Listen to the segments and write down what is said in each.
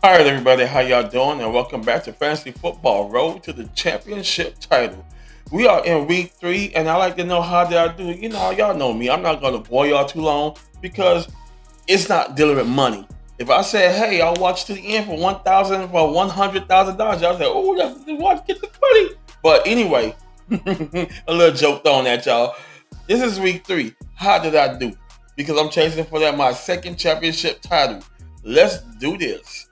All right, everybody, how y'all doing? And welcome back to Fantasy Football Road to the Championship title. We are in week 3, and I like to know how did I do. Y'all know me. I'm not going to bore y'all too long because it's not dealing with money. If I said, "Hey, I'll watch to the end for $100,000," y'all say, "Oh, let's watch, get the money." But anyway, a little joke thrown at y'all. This is week 3. How did I do? Because I'm chasing for that my second championship title. Let's do this.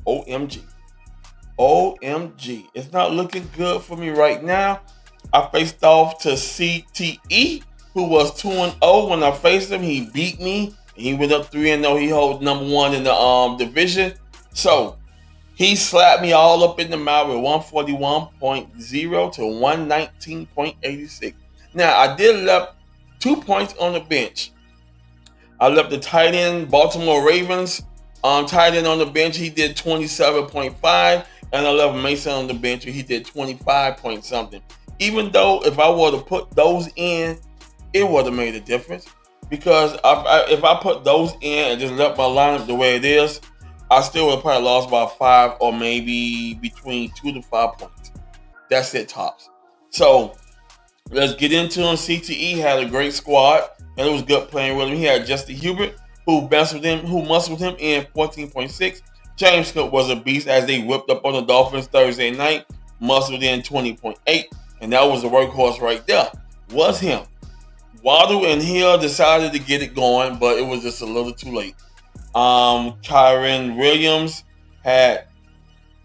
OMG. OMG. It's not looking good for me right now. I faced off to CTE, who was 2-0 when I faced him. He beat me. He went up 3-0. He holds number 1 in the division. So he slapped me all up in the mouth with 141.0 to 119.86. Now I did left 2 points on the bench. I left the tight end Baltimore Ravens tight end on the bench. He did 27.5, and I left Mason on the bench. He did 25 point something. Even though if I were to put those in, it would have made a difference because if I put those in and just left my lineup the way it is, I still would have probably lost by 5 or maybe between 2 to 5 points. That's it, tops. So let's get into him. CTE had a great squad, and it was good playing with him. He had Justin Hubert, who muscled him in 14.6. James Cook was a beast as they whipped up on the Dolphins Thursday night, muscled in 20.8, and that was the workhorse right there. Was him. Waddle and Hill decided to get it going, but it was just a little too late. Kyron Williams had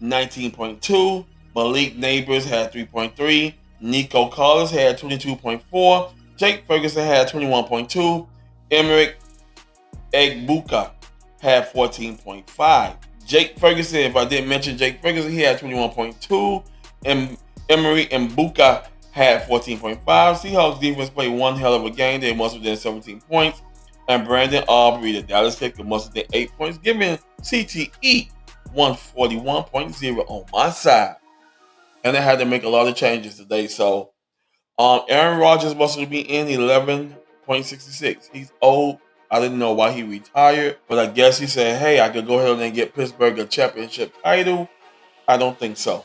19.2. Malik Neighbors had 3.3. Nico Collins had 22.4. Jake Ferguson had 21.2. Emmerich Egbuka had 14.5. Jake Ferguson, if I didn't mention Jake Ferguson, he had 21.2. And Emery and Buka had 14.5. Seahawks defense played one hell of a game. They must have done 17 points. And Brandon Aubrey, the Dallas kicker, must have done 8 points, giving CTE 141.0 on my side. And I had to make a lot of changes today. So Aaron Rodgers must be in 11.66. He's old. I didn't know why he retired, but I guess he said, "Hey, I could go ahead and get Pittsburgh a championship title." I don't think so.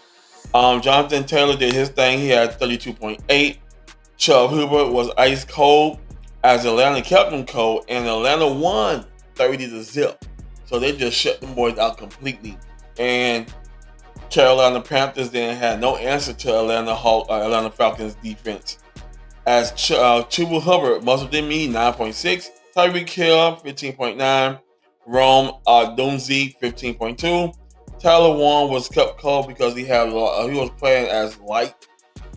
Jonathan Taylor did his thing. He had 32.8. Chubb Hubbard was ice cold as Atlanta kept him cold, and Atlanta won 30-0. So they just shut them boys out completely. And Carolina Panthers then had no answer to Atlanta Falcons defense. As Chuba Hubbard muscled in me 9.6, Tyreek Hill 15.9, Rome Dunzi 15.2. Tyler Warren was kept cold because he was playing as light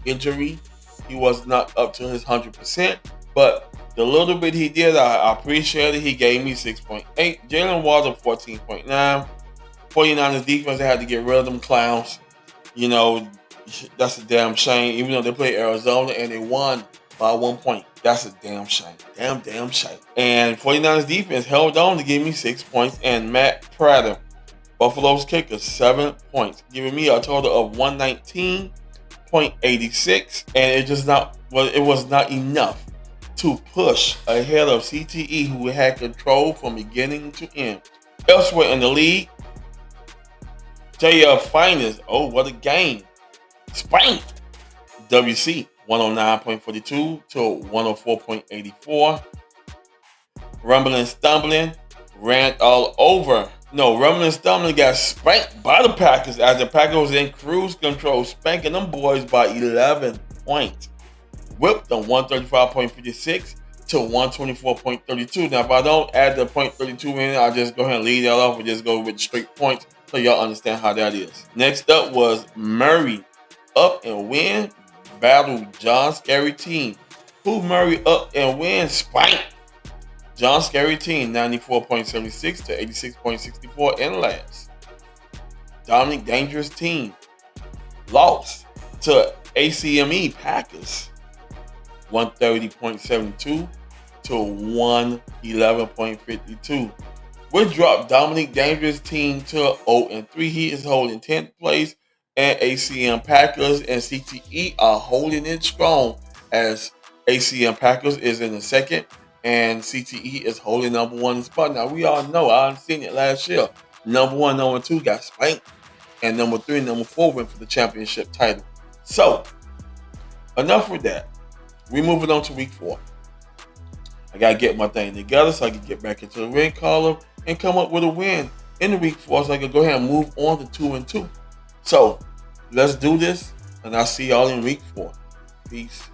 injury. He was not up to his 100%, but the little bit he did, I appreciate it. He gave me 6.8. Jalen Waddle 14.9. 49ers defense, they had to get rid of them clowns. That's a damn shame. Even though they played Arizona and they won by 1 point. That's a damn shame. Damn shame. And 49ers defense held on to give me 6 points. And Matt Prater, Buffalo's kicker, 7 points, giving me a total of 119.86. And it was not enough to push ahead of CTE, who had control from beginning to end. Elsewhere in the league, JF Finest, oh, what a game. Spanked WC 109.42 to 104.84. Rumbling Stumbling ran all over. No, Rumbling Stumbling got spanked by the Packers as the Packers was in cruise control, spanking them boys by 11 points. Whipped them 135.56 to 124.32. Now, if I don't add the .32 in, I'll just go ahead and leave that off and just go with straight points so y'all understand how that is. Next up was Murray up and win. Battle John Scary Team. Who Murray up and win? Spike. John Scary Team 94.76 to 86.64 in last. Dominic Dangerous Team lost to ACME Packers 130.72 to 111.52. We dropped Dominic Dangerous Team to 0-3. He is holding 10th place, and ACM Packers and CTE are holding it strong as ACM Packers is in the second and CTE is holding number 1 spot. Now, we all know, I've seen it last year. Number 1, number 2 got spanked, and number 3 and number 4 went for the championship title. So, enough with that. We moving on to week 4. I gotta get my thing together so I can get back into the ring column and come up with a win in the week 4 so I can go ahead and move on to 2-2. So, let's do this, and I'll see y'all in week 4. Peace.